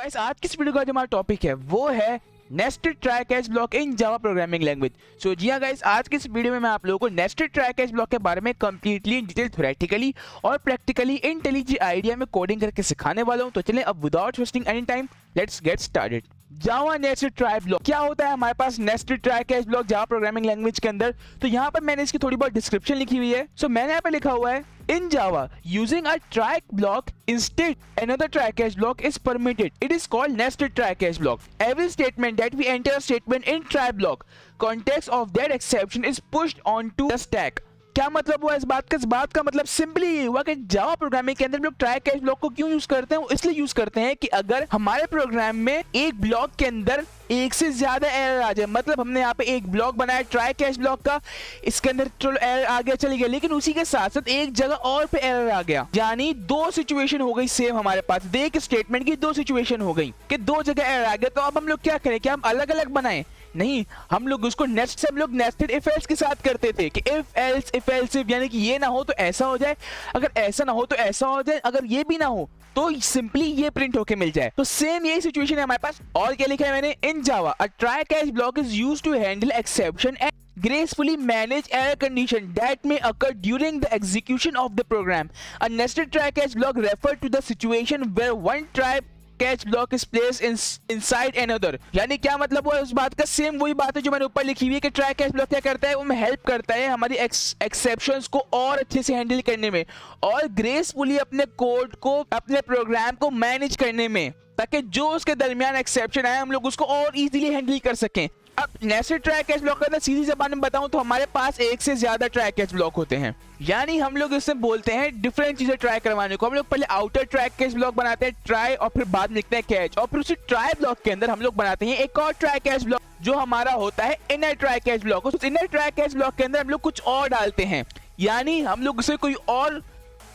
Guys आज की इस वीडियो का जो हमारा टॉपिक है वो है nested try catch block in Java programming language. So जी हाँ गाइस, आज की इस वीडियो में मैं आप लोगों को नेस्टेड ट्राई कैच ब्लॉक के बारे में कंप्लीटली डिटेल थ्योरेटिकली और प्रैक्टिकली इंटेलिजेंट आइडिया में कोडिंग करके सिखाने वाला हूँ। तो चलें अब without wasting any time let's get started. Java nested try block क्या होता है हमारे पास nested try catch block Java programming language के अंदर। तो यहाँ पर मैंने इसकी थोड़ी बहुत डिस्क्रिप्शन लिखी हुई है। सो मैंने यहाँ पे लिखा हुआ है in Java using a try block instead another try catch block is permitted. It is called nested try catch block. Every statement that we enter a statement in try block context of that exception is pushed onto the stack. क्या मतलब हुआ इस बात का मतलब simply ये हुआ कि जावा प्रोग्रामिंग के अंदर लोग ट्राई कैच ब्लॉक को क्यों यूज करते हैं। वो इसलिए यूज करते हैं कि अगर हमारे प्रोग्राम में एक ब्लॉक के अंदर एक से ज्यादा एरर आ जाए, मतलब हमने यहाँ पे एक ब्लॉक बनाया ट्राई कैच ब्लॉक का, इसके अंदर चलो एरर आ गया चली गया, लेकिन उसी के साथ साथ एक जगह और पे एरर आ गया, यानी दो सिचुएशन हो गई सेम हमारे पास। एक स्टेटमेंट की दो सिचुएशन हो गई कि दो जगह एरर आ गया। तो अब हम लोग क्या करें, क्या हम अलग अलग बनाएं? नहीं, हम लोग उसको नेक्स्ट से हम लोग नेस्टेड इफ एल्स के साथ करते थे कि इफ एल्स इफ, यानी कि ये ना हो तो ऐसा हो जाए, अगर ऐसा ना हो तो ऐसा हो जाए, अगर ये भी ना हो तो सिंपली ये प्रिंट होके मिल जाए। तो सेम यही सिचुएशन है हमारे पास। और क्या लिखा है मैंने, in Java a try catch block is used to handle exception and gracefully manage error condition that may occur during the execution of the program. A nested try catch block refers to the situation where one try catch block is place inside another. यानी क्या मतलब हुआ उस बात का, same वही बात है जो मैंने ऊपर लिखी हुई है कि ट्राई कैच ब्लॉक क्या करता है, वो हमें हेल्प करता है हमारी एक्सेप्शंस को और अच्छे से हैंडल करने में और ग्रेसफुली अपने कोड को अपने प्रोग्राम को मैनेज करने में, ताकि जो उसके दरमियान एक्सेप्शन आए हम लोग उसको और इजीली हैंडल कर सकें। अब नेस्टेड ट्राई कैच ब्लॉक का सीधी जबान में बताऊं तो हमारे पास एक से ज्यादा ट्राई कैच ब्लॉक होते हैं। यानी हम लोग इससे बोलते हैं डिफरेंट चीजें ट्राई करवाने को। हम लोग पहले आउटर ट्राई कैच ब्लॉक बनाते हैं ट्राई, और फिर बाद में लिखते हैं कैच, और फिर उसी ट्राई ब्लॉक के अंदर हम लोग बनाते हैं एक और ट्राई कैच ब्लॉक जो हमारा होता है इनर ट्राई कैच ब्लॉक। उस इनर ट्राई कैच ब्लॉक के अंदर हम लोग कुछ और डालते हैं, यानी हम लोग उसे कोई और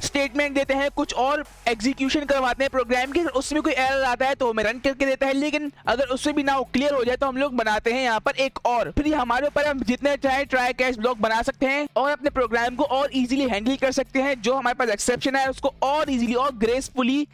स्टेटमेंट देते हैं, कुछ और एग्जीक्यूशन करवाते हैं प्रोग्राम की। उसमें कोई एरर आता है तो हमें रन करके देता है, लेकिन अगर उससे भी ना क्लियर हो जाए तो हम लोग बनाते हैं यहाँ पर एक और। फिर हमारे ऊपर हम जितने चाहे ट्राई कैच ब्लॉक बना सकते हैं और अपने प्रोग्राम को और इजीली हैंडल कर सकते हैं। जो हमारे पास एक्सेप्शन है उसको और इजीली और ग्रेसफुली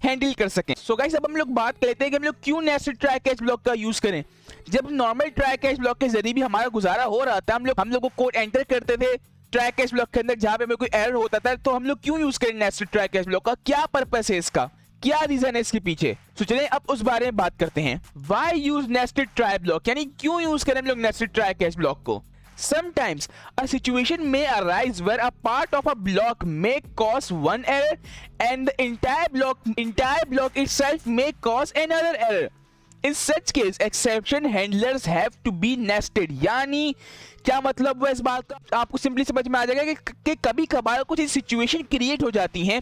हैंडल कर सकें। सो गाइस अब हम लोग बात करते हैं कि हम लोग क्यों नेस्टेड ट्राई कैच ब्लॉक का यूज करें। जब नॉर्मल ट्राई कैच ब्लॉक के जरिए भी हमारा गुजारा हो रहा था, हम लोग कोड एंटर करते थे ट्राई कैच ब्लॉक के अंदर जहां पे हमें कोई एरर होता था, तो हम लोग क्यों यूज करें नेस्टेड ट्राई कैच ब्लॉक का, क्या पर्पस है इसका, क्या रीजन है इसके पीछे। तो चलिए अब उस बारे में बात करते हैं। Why use nested try block, यानी क्यों यूज करें हम लोग नेस्टेड ट्राई कैच ब्लॉक को। Sometimes a situation may arise where a part of a block may cause one error and the entire block itself may cause another error. In such case, exception handlers have to be nested. यानी क्या मतलब है इस बात का, आपको simply समझ में आ जाएगा कि कभी कभार कुछ सिचुएशन क्रिएट हो जाती हैं,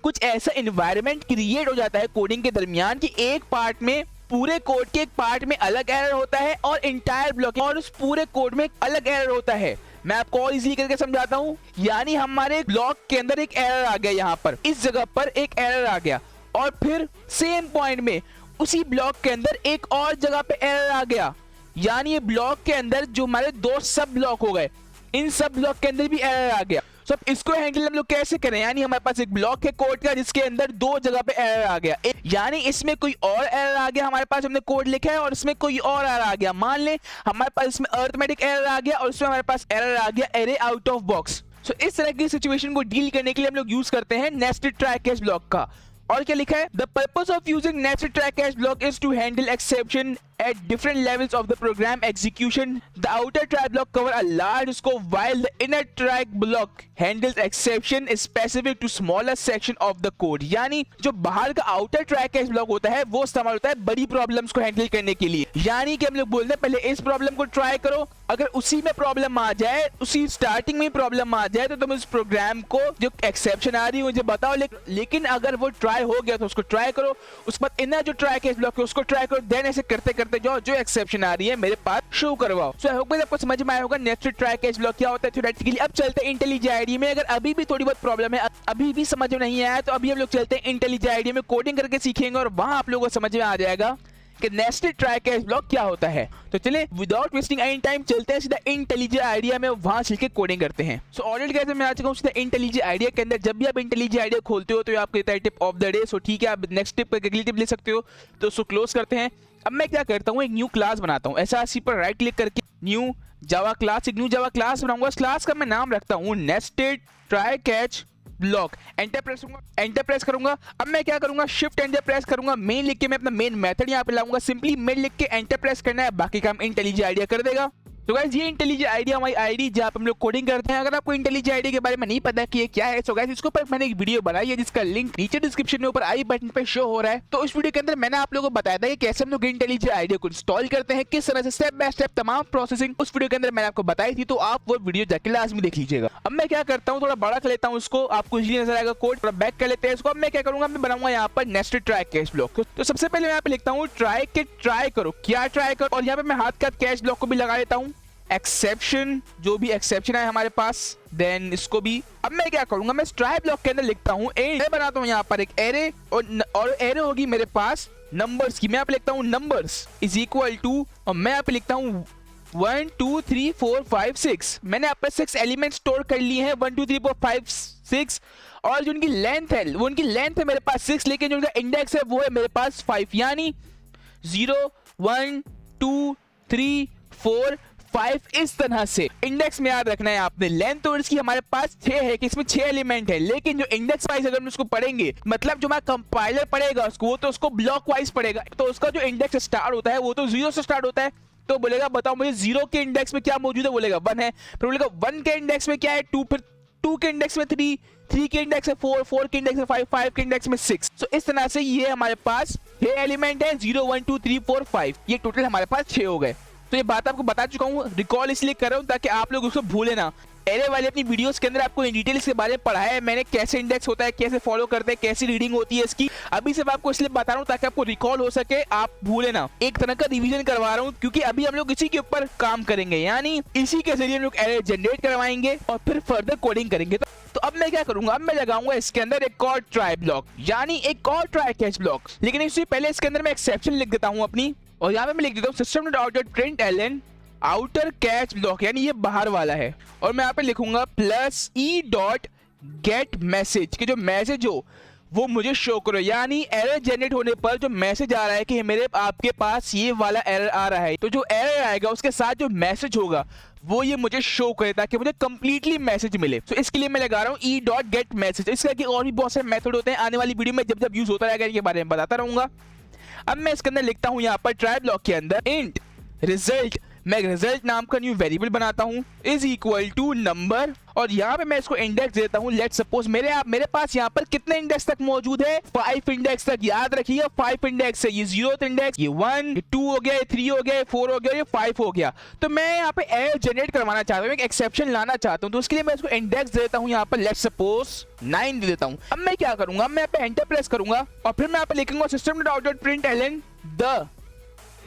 कुछ ऐसा एनवायरनमेंट क्रिएट हो जाता है कोडिंग के दरमियान कि एक पार्ट में, पूरे कोड के एक पार्ट में अलग एरर होता है और इंटायर ब्लॉक और उस पूरे कोड में अलग एरर होता है। मैं आपको और इजीली करके समझाता हूं। यानी हमारे ब्लॉक के अंदर एक एरर आ गया, यहाँ पर इस जगह पर एक एरर आ गया, और फिर सेम पॉइंट में उसी ब्लॉक के अंदर एक और जगह पे एरर आ गया, यानी ये ब्लॉक के अंदर जो हमारे दो सब ब्लॉक हो गए, इन सब ब्लॉक के अंदर भी एरर आ गया। तो अब इसको हैंडल हम लोग कैसे करें, यानी हमारे पास एक ब्लॉक है कोड का जिसके अंदर दो जगह पे एरर आ गया, यानी इसमें कोई और एरर आ गया, हमारे पास हमने कोड लिखा है और इसमें कोई और एरर आ गया। मान लें हमारे पास इसमें अरिथमेटिक एरर आ गया और इसमें हमारे पास एरर आ गया एरे आउट ऑफ बॉक्स। सो इस तरह की सिचुएशन को डील करने के लिए हम लोग यूज करते हैं नेस्टेड ट्राई कैच ब्लॉक का। और क्या लिखा है, the purpose of using nested try catch block is to handle exception at different levels of the program execution. The outer try block cover a large scope while the inner try block handles exception specific to smaller section of the code. यानी जो बाहर का outer try catch block होता है वो इस्तेमाल होता है बड़ी प्रॉब्लम्स को हैंडल करने के लिए। यानी कि हम लोग बोलते हैं पहले इस प्रॉब्लम को ट्राई करो, अगर उसी में प्रॉब्लम आ जाए, उसी स्टार्टिंग में प्रॉब्लम आ जाए, तो तुम उस प्रोग्राम को जो एक्सेप्शन आ रही है मुझे बताओ, लेकिन अगर वो ट्राई हो गया तो उसको ट्राई करो, उसके बाद इनर जो ट्राई कैच ब्लॉक है उसको ट्राई करो, देन ऐसे करते करते जो एक्सेप्शन आ रही है मेरे पास शो करवाओ। सो आई होप आपको समझ में आया होगा नेस्टेड ट्राई कैच ब्लॉक क्या होता है थ्योरेटिकली। अब चलते हैं इंटेलिजेंट आईडी में। अगर अभी भी थोड़ी बहुत प्रॉब्लम है, अभी भी समझ में नहीं आया, तो अभी हम लोग चलते हैं इंटेलिजेंट आईडी में, कोडिंग करके सीखेंगे और वहां आप लोगों को समझ में आ जाएगा कि नेस्टेड ट्राई कैच ब्लॉक क्या होता है। तो चले विदाउट वेस्टिंग एनी टाइम चलते हैं सीधा इंटेलिजेंट आइडिया में, वहां चल के कोडिंग करते हैं। सो ऑलरेडी कैसे मैं आ चुका हूं सीधा इंटेलिजेंट आइडिया के अंदर। जब भी आप इंटेलिजेंट आइडिया खोलते हो तो ये आपको देता है टिप ऑफ द डे। सो ठीक है, आप नेक्स्ट टिप पे अगली टिप ले सकते हो। तो उसको क्लोज करते हैं। अब मैं क्या करता हूँ, एक न्यू क्लास बनाता हूँ। ऐसा इसी पर राइट क्लिक करके न्यू जावा क्लास, एक न्यू जावा क्लास बनाऊंगा। इस क्लास का मैं नाम रखता हूँ nested try catch block. Enter press करूंगा। अब मैं क्या करूंगा, शिफ्ट एंटर प्रेस करूंगा। मेन लिख के मैं अपना मेन मेथड यहाँ पे लाऊंगा। सिंपली मेन लिख के एंटर प्रेस करना है, बाकी काम इंटेलिजेंट आइडिया कर देगा। तो गाइस ये इंटेलिजेंट आइडिया हमारी आईडी जहाँ पे हम लोग कोडिंग करते हैं। अगर आपको इंटेलिजेंट आइडिया के बारे में नहीं पता कि ये क्या है, तो गाइस इसके ऊपर मैंने एक वीडियो बनाई है जिसका लिंक नीचे डिस्क्रिप्शन में ऊपर आई बटन पे शो हो रहा है। तो इस वीडियो के अंदर मैंने आप लोगों को बताया था कि कैसे हम लोग इंटेलिजेंट आइडिया को इंस्टॉल करते हैं, किस तरह से स्टेप बाय स्टेप तमाम प्रोसेसिंग उस वीडियो के अंदर मैंने आपको बताई थी। तो आप वो वीडियो जाके लाजमी देख लीजिएगा। अब मैं क्या करता हूँ, थोड़ा बड़ा कर लेता हूँ इसको, आपको इजीली नजर आएगा कोड। थोड़ा बैक कर लेते हैं इसको। अब मैं क्या करूंगा, मैं बनाऊंगा यहाँ पर नेस्टेड ट्राई कैच ब्लॉक। तो सबसे पहले मैं यहाँ पे लिखता हूँ ट्राई के ट्राई करो, क्या ट्राई करो, और यहाँ पे मैं हाथ का कैच ब्लॉक को भी लगा लेता हूँ। एक्सेप्शन, जो भी एक्सेप्शन है हमारे पास, देन इसको भी। अब मैं क्या करूंगा, मैं ट्राई ब्लॉक के अंदर लिखता हूँ मैं बनाता हूँ यहाँ पर एक एरे, और एरे होगी मेरे पास नंबर्स की। मैं यहाँ पे लिखता हूँ नंबर्स इज इक्वल टू, और मैं यहाँ पे लिखता हूँ 1 2 3 4 5 6। मैंने यहाँ पे 6 एलिमेंट स्टोर कर लिए हैं, 1 2 3 4 5 6। और जो उनकी लेंथ है, वो उनकी लेंथ है मेरे पास 6, लेकिन जो उनका इंडेक्स है वो है मेरे पास 5, यानी 0 1 2 3 4 5। इस तरह से इंडेक्स में याद रखना है आपने। लेंथ तो इसकी हमारे पास 6 है कि इसमें 6 एलिमेंट है, लेकिन जो इंडेक्स वाइज अगर हम उसको पढ़ेंगे, मतलब जो हमारा कंपाइलर पढ़ेगा उसको, वो तो उसको ब्लॉक वाइज पढ़ेगा। तो उसका जो इंडेक्स स्टार्ट होता है वो तो 0 से स्टार्ट होता है। तो बोलेगा बताओ मुझे 0 के इंडेक्स में क्या मौजूद है, बोलेगा 1 है। फिर बोलेगा 1 के इंडेक्स में क्या है, 2, फिर 2 के इंडेक्स में 3, 3 के इंडेक्स में 4, 4 के इंडेक्स में 5, 5 के इंडेक्स में 6। तो इस तरह से ये हमारे पास 6 एलिमेंट है, 0 1 2 3 4 5। ये टोटल हमारे पास 6 हो गए। तो ये बात आपको बता चुका हूँ, रिकॉल इसलिए कर रहा हूँ ताकि आप लोग उसको भूले ना। एरे वाले अपनी वीडियोस के अंदर आपको इन डिटेल इसके बारे में पढ़ाया है मैंने, कैसे इंडेक्स होता है, कैसे फॉलो करते हैं, कैसी रीडिंग होती है इसकी। अभी सिर्फ आपको इसलिए बता रहा हूँ ताकि आपको रिकॉल हो सके, आप भूले ना। एक तरह का रिवीजन करवा रहा हूँ, क्योंकि अभी हम लोग इसी के ऊपर काम करेंगे, यानी इसी के जरिए हम लोग एरे जनरेट करवाएंगे और फिर फर्दर कोडिंग करेंगे। तो अब मैं क्या करूंगा, अब मैं लगाऊंगा इसके अंदर एक और ट्राई ब्लॉक, यानी एक और ट्राई कैच ब्लॉक। लेकिन इससे पहले इसके अंदर मैं एक्सेप्शन लिख देता हूँ अपनी, और यहाँ पे मैं लिख देता हूँ system.out.println आउटर कैच ब्लॉक, यानी ये बाहर वाला है। और मैं यहाँ पे लिखूंगा plus E dot gate message, कि जो मैसेज हो वो मुझे शो करो, यानी एरर जनरेट होने पर जो मैसेज आ रहा है कि मेरे आपके पास ये वाला एरर आ रहा है, तो जो एरर आएगा उसके साथ जो मैसेज होगा वो ये मुझे शो करे ताकि मुझे कंप्लीटली मैसेज मिले। तो इसके लिए मैं लगा रहा हूँ ई डॉट गेट मैसेज। इसके आगे और भी बहुत सारे मेथड होते हैं, आने वाली वीडियो में जब जब यूज होता रहेगा इनके बारे में बताता रहूंगा। अब मैं इसके अंदर लिखता हूँ यहाँ पर ट्राई ब्लॉक के अंदर इंट रिजल्ट, मैं रिजल्ट नाम का न्यू वेरिएबल बनाता हूँ, इज इक्वल टू नंबर, और यहाँ पे मैं इसको इंडेक्स देता हूँ। लेट्स सपोज मेरे पास यहाँ पर कितने इंडेक्स तक मौजूद है, 5 इंडेक्स तक। याद रखिएगा 5 इंडेक्स है, ये 0th इंडेक्स, ये 1, ये 2 हो गया, ये 3 हो गया, ये 4 हो गया, ये 5 हो गया। तो मैं यहाँ पे एरर जनरेट करवाना चाहता हूँ, एक एक्सेप्शन लाना चाहता हूँ, तो उसके लिए मैं इसको इंडेक्स देता हूँ यहाँ पर, लेट्स सपोज 9 दे देता हूँ। अब मैं क्या करूंगा, मैं यहाँ पे एंटर प्रेस करूंगा और फिर मैं यहाँ पे लिखूंगा system.out.println द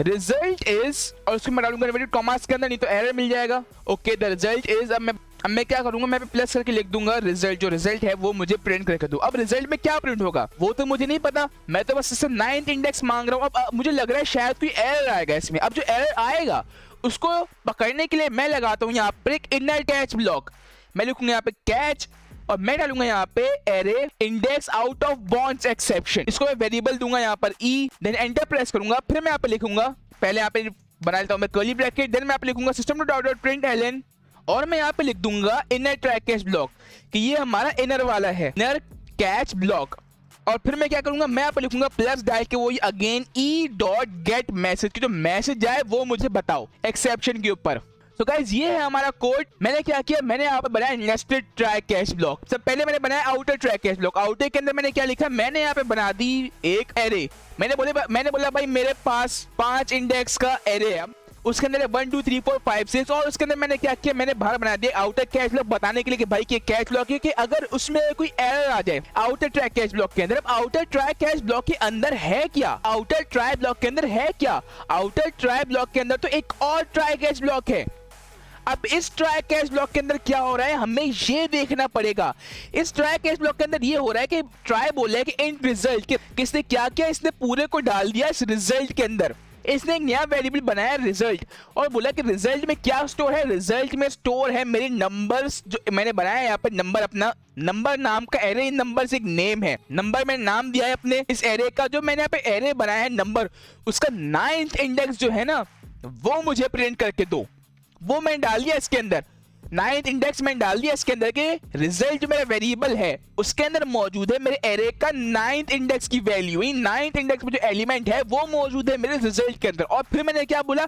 रिजल्ट इज, और उसको मैं डालूंगा इनवर्टेड कॉमास के अंदर, नहीं तो एरर मिल जाएगा। ओके द रिजल्ट इज, अब मैं क्या करूंगा, मैं प्लस करके लिख दूंगा रिजल्ट, जो रिजल्ट है वो मुझे प्रिंट करके दो। अब रिजल्ट में क्या प्रिंट होगा वो तो मुझे नहीं पता, मैं तो बस सिस्टम 9th इंडेक्स मांग रहा हूँ। अब मुझे लग रहा है शायद कोई एरर आएगा इसमें। अब जो एरर आएगा उसको पकड़ने के लिए मैं लगाता हूँ यहाँ पर एक इनर कैच ब्लॉक। मैं लिखूंगा यहाँ पे कैच, और मैं डालूंगा यहाँ पे array index out of bonds exception, इसको मैं वेरिएबल दूंगा यहाँ पर ई, देन एंटर प्रेस करूंगा। फिर मैं यहाँ पे लिखूंगा, पहले यहाँ पे बना लेता हूँ मैं कर्ली ब्रैकेट, देन मैं यहाँ पे लिखूंगा system.out.println, और मैं यहाँ पे लिख दूंगा इनर ट्राई कैच ब्लॉक, कि ये हमारा इनर वाला है, इनर कैच ब्लॉक। और फिर मैं क्या करूंगा, मैं यहाँ पे लिखूंगा प्लस डाल के वो again E dot gate message, की जो मैसेज जाए वो मुझे बताओ एक्सेप्शन के ऊपर। तो गाइस ये है हमारा कोड। मैंने क्या किया, मैंने यहाँ पे बनाया नेस्टेड ट्राई कैच ब्लॉक। सब पहले मैंने बनाया outer try catch block. Outer के अंदर मैंने क्या लिखा, मैंने यहाँ पे बना दी एक एरे। मैंने बोला भाई मेरे पास 5 इंडेक्स का एरे है, उसके अंदर 1 2 3 4 5 6, और उसके अंदर मैंने क्या किया, मैंने बाहर बना दिया आउटर कैच ब्लॉक, बताने के लिए कि भाई कि कैच ब्लॉक है, कि अगर उसमें कोई एरर आ जाए आउटर ट्राई कैच ब्लॉक के अंदर। अब आउटर ट्राई कैच ब्लॉक के अंदर है क्या, आउटर ट्राई ब्लॉक के अंदर है क्या, आउटर ट्राई ब्लॉक के अंदर तो एक और ट्राई कैच ब्लॉक है। अब इस ट्राई कैच ब्लॉक के अंदर क्या हो रहा है हमें ये देखना पड़ेगा। इस ट्राई कैच ब्लॉक के अंदर ये हो रहा है कि ट्राई बोल रहा है कि इंट रिजल्ट, किसने क्या किया, इसने पूरे को डाल दिया इस रिजल्ट के अंदर। इसने एक नया वेरिएबल बनाया रिजल्ट और बोला कि रिजल्ट में क्या स्टोर है, रिजल्ट में स्टोर है मेरे नंबर्स जो मैंने बनाया। यहाँ पर नंबर, अपना नंबर नाम का एरे, इन नंबर से एक नेम है, नंबर मैंने नाम दिया है अपने इस एरे का। जो मैंने यहाँ पे एरे बनाया है नंबर, उसका 9th इंडेक्स जो है ना वो मुझे प्रिंट करके दो। वो मैंने डाल दिया इसके अंदर, 9th इंडेक्स मैंने डाल दिया इसके अंदर के रिजल्ट जो मेरा वेरिएबल है उसके अंदर मौजूद है मेरे एरे का 9th इंडेक्स की वैल्यू। 9th इंडेक्स में जो एलिमेंट है वो मौजूद है मेरे रिजल्ट के अंदर। और फिर मैंने क्या बोला,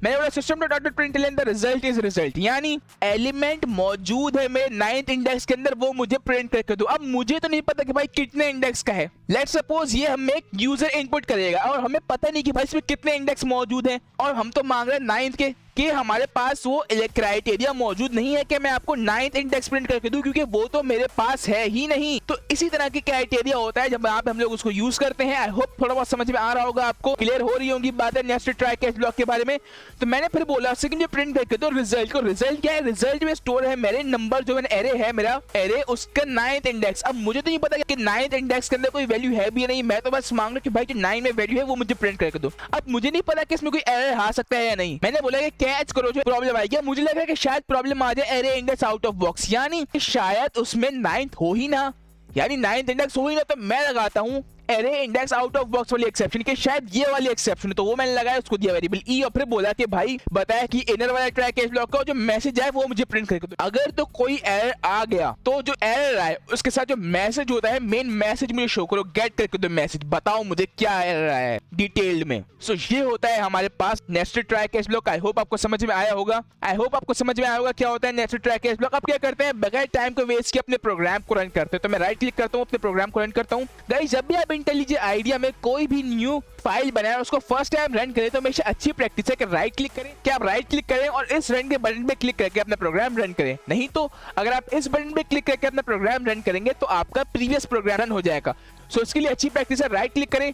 मैंने बोला system dot out println the result is result, यानी एलिमेंट मौजूद है मेरे 9th इंडेक्स के अंदर, वो मुझे प्रिंट करके दो। अब मुझे तो नहीं पता कि भाई कितने इंडेक्स का है। लेट्स सपोज ये हमें एक यूजर इनपुट करेगा और हमें पता नहीं कि भाई इसमें कितने इंडेक्स मौजूद हैं, और हम तो मांग रहे हैं 9th के, कि हमारे पास वो क्राइटेरिया मौजूद नहीं है कि मैं आपको 9th इंडेक्स प्रिंट करके दूं, क्योंकि वो तो मेरे पास है ही नहीं। तो इसी तरह की क्राइटेरिया होता है जब आप हम लोग उसको यूज करते हैं। आई होप थोड़ा बहुत समझ में आ रहा होगा, आपको क्लियर हो रही होंगी बातें नेस्टेड ट्राई कैच ब्लॉक के बारे में। तो मैंने फिर बोला सेकंड जो प्रिंट करके दो रिजल्ट को। रिजल्ट क्या है, रिजल्ट में स्टोर है मेरे नंबर, जो मैंने एरे है मेरा एरे, उसका 9th इंडेक्स। अब मुझे तो नहीं पता कि 9th इंडेक्स के अंदर कोई वैल्यू है भी नहीं, मैं तो बस मांग रहा हूं कि भाई जो 9 में वैल्यू है वो मुझे प्रिंट करके दो। अब मुझे नहीं पता कि इसमें कोई एरर आ सकता है या नहीं। मैंने बोला कि कैच करो जो प्रॉब्लम आएगी। मुझे लग रहा है कि शायद प्रॉब्लम आ जाए array index out of box, यानी शायद उसमें 9th हो ही ना, यानी 9th इंडेक्स हो ही ना। तो मैं लगाता हूं array index out of box वाली एक्सेप्शन के शायद ये वाली एक्सेप्शन है, तो वो मैंने लगाया, उसको दिया वेरिएबल ई और फिर बोला कि भाई बताया कि इनर वाला ट्राई कैच ब्लॉक का जो मैसेज है वो मुझे प्रिंट करके दो। अगर तो कोई एरर आ गया तो जो एरर आए उसके साथ जो मैसेज होता है मेन मैसेज मुझे शो करो, गेट करके दो मैसेज, बताओ मुझे क्या एरर आया है डिटेल्ड में। सो ये होता है हमारे पास nested try catch block. I hope आपको समझ में आया होगा, आई होप आपको समझ में आया होगा क्या होता है नेस्टेड ट्राई कैच ब्लॉक। अब क्या करते हैं, बगैर टाइम को वेस्ट किए अपने प्रोग्राम को रन करते हैं। तो मैं राइट क्लिक करता हूँ, अपने प्रोग्राम को रन करता हूँ। गाइस जब भी आप इंटेलिजेंट आइडिया में कोई भी न्यू फाइल बनाए उसको फर्स्ट टाइम रन करें तो हमेशा अच्छी प्रैक्टिस है कि राइट क्लिक करें, कि आप राइट क्लिक करें और इस रन के बटन पे क्लिक करके अपना प्रोग्राम रन करें। नहीं तो अगर आप इस बटन पे क्लिक करके अपना प्रोग्राम रन करेंगे तो आपका प्रीवियस प्रोग्राम रन हो जाएगा। सो इसके लिए अच्छी प्रैक्टिस है, राइट क्लिक करें,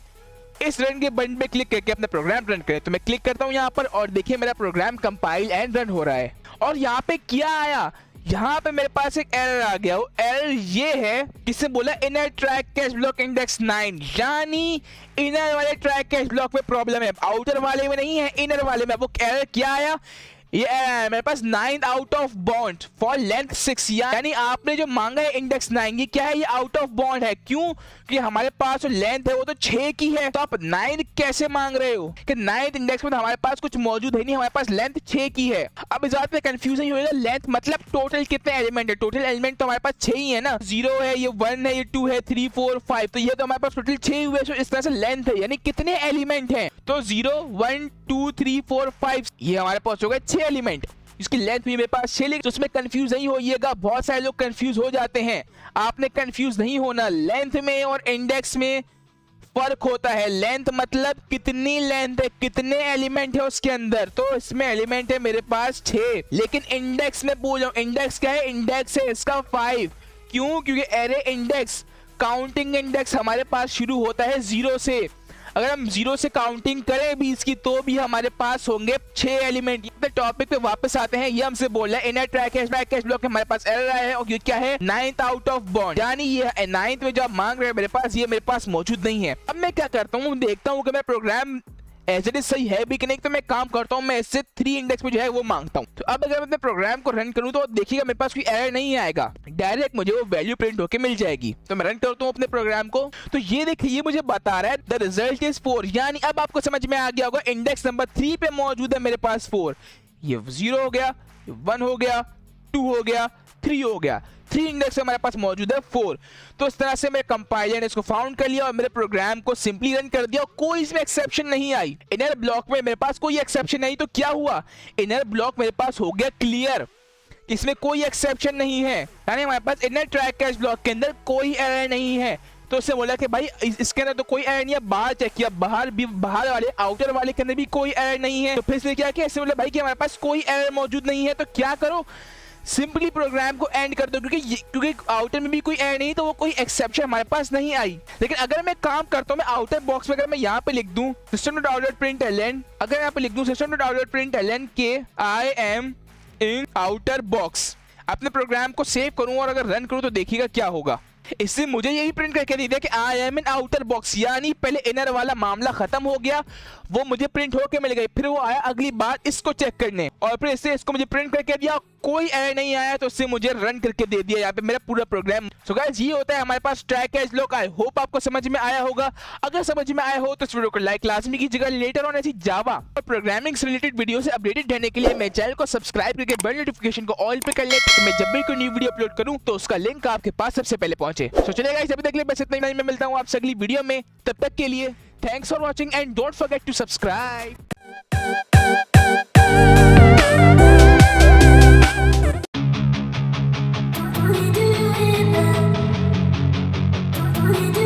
इस रन के बटन पे क्लिक करके अपना प्रोग्राम रन करें। तो मैं क्लिक करता हूं यहां पर और देखिए मेरा प्रोग्राम कंपाइल एंड रन हो रहा है। और यहां पे क्या आया, यहाँ पे मेरे पास एक एरर आ गया। वो एरर ये है, किसने बोला, inner track catch block index 9, यानी इनर वाले ट्रैक कैच ब्लॉक में प्रॉब्लम है, आउटर वाले में नहीं है, इनर वाले में। वो एरर क्या आया, ये एरर मेरे पास 9 out of bound for length 6, यानी आपने जो मांगा है इंडेक्स 9, ये क्या है, ये आउट ऑफ बाउंड है। क्यों, कि हमारे पास जो लेंथ है वो तो 6 की है, तो आप 9 कैसे मांग रहे हो कि 9th इंडेक्स में तो हमारे पास कुछ मौजूद है नहीं, हमारे पास लेंथ 6 की है। अब इस बात पे कंफ्यूजन होगा, लेंथ मतलब टोटल कितने एलिमेंट है, टोटल एलिमेंट तो हमारे पास 6 ही है ना, 0 है, ये 1 है, ये 2 है, 3 4 5, तो ये तो हमारे पास टोटल 6 हुए। तो इस तरह से लेंथ है, यानी कितने एलिमेंट हैं, तो 0 1 2 3 4 5, ये हमारे पास हो गए 6 एलिमेंट। इसकी लेंथ भी मेरे पास 6, तो उसमें कंफ्यूज नहीं होइएगा, बहुत सारे लोग कंफ्यूज हो जाते हैं। आपने कंफ्यूज नहीं होना, लेंथ में और इंडेक्स में फर्क होता है। लेंथ मतलब कितनी लेंथ है, कितने एलिमेंट है उसके अंदर, तो इसमें एलिमेंट है मेरे पास 6। लेकिन इंडेक्स में पूछ रहा हूं, इंडेक्स क्या है, इंडेक्स है इसका 5। क्यों, क्योंकि एरे इंडेक्स काउंटिंग इंडेक्स हमारे पास शुरू होता है 0 से। अगर हम 0 से काउंटिंग करें भी इसकी तो भी हमारे पास होंगे 6 एलिमेंट। टॉपिक पे वापस आते हैं, ये हमसे बोल रहा है इनर ट्रैक कैच ब्लॉक हमारे पास एरर आया है, और ये क्या है, 9th आउट ऑफ बाउंड, यानी ये 9th में जो आप मांग रहे हैं मेरे पास, ये मेरे पास मौजूद नहीं है। अब मैं क्या करता हूँ, देखता हूँ कि मेरा प्रोग्राम एज इट इज सही है भी कि नहीं। तो मैं काम करता हूँ, मैं इससे 3 इंडेक्स में जो है वो मांगता हूँ। तो अब अगर मैं अपने प्रोग्राम को रन करूँ तो देखिएगा मेरे पास कोई एरर नहीं आएगा, डायरेक्ट मुझे वो वैल्यू प्रिंट होके मिल जाएगी। तो मैं रन करता हूँ अपने प्रोग्राम को, तो ये देखिए ये मुझे बता रहा है द रिजल्ट इज 4, यानी अब आपको समझ में आ गया होगा इंडेक्स नंबर 3 पे मौजूद है मेरे पास 4। ये 0 हो गया, 1 हो गया, 2 हो गया, 3 हो गया, 3 इंडेक्स हमारे पास मौजूद है 4। तो इस तरह से मेरे कंपाइलर ने इसको फाउंड कर लिया और मेरे प्रोग्राम को सिंपली रन कर दिया, कोई इसमें एक्सेप्शन नहीं आई। इनर ब्लॉक में मेरे पास कोई एक्सेप्शन नहीं, तो क्या हुआ, इनर ब्लॉक मेरे पास हो गया क्लियर, इसमें कोई एक्सेप्शन नहीं है, यानी हमारे पास इनर ट्रैक कैच ब्लॉक के अंदर कोई एरर नहीं है। तो उससे बोला कि भाई इसके अंदर तो कोई एरर नहीं है, बाहर चेक किया, बाहर वाले आउटर वाले के अंदर भी कोई एरर नहीं है। तो फिर से क्या किया, इससे बोला भाई कि हमारे पास कोई एरर मौजूद नहीं है, तो क्या करो, सिंपली प्रोग्राम को एंड कर दो, क्योंकि आउटर में भी कोई एरर नहीं, तो वो कोई एक्सेप्शन हमारे पास नहीं आई। लेकिन अगर मैं काम करता हूँ, मैं आउटर बॉक्स में अगर मैं यहाँ पे लिख दूं system dot out dot println, अगर यहाँ पे लिख दूं system dot out dot println के I am in outer box. अपने प्रोग्राम को सेव करूं और अगर रन करूं तो देखिएगा क्या होगा। इससे मुझे यही प्रिंट करके दे दिया कि आई एम इन आउटर बॉक्स, यानी पहले इनर वाला मामला खत्म हो गया, वो मुझे प्रिंट होके मिल गई। फिर वो आया अगली बार इसको चेक करने और फिर इससे इसको मुझे प्रिंट करके दिया, कोई एरर नहीं आया तो उससे मुझे रन करके दे दिया यहाँ पे मेरा पूरा प्रोग्राम। सो गाइस ये होता है हमारे पास try catch lock. I hope आपको समझ में आया होगा। अगर समझ में आया हो तो इस वीडियो को लाइक लाजमी कीजिएगा। लेटर ऑन ऐसी जावा और प्रोग्रामिंग से रिलेटेड वीडियो से अपडेटेड रहने के लिए मेरे चैनल को सब्सक्राइब करके बेल नोटिफिकेशन को ऑल पे कर ले, तो मैं जब भी कोई न्यू वीडियो अपलोड करूं तो उसका लिंक आपके पास सबसे पहले पहुंचे। सो चलिए गाइस अभी तक के लिए बस इतना ही। मैं मिलता हूं आपसे अगली वीडियो में, तब तक के लिए thanks for watching and don't forget to subscribe. We do it.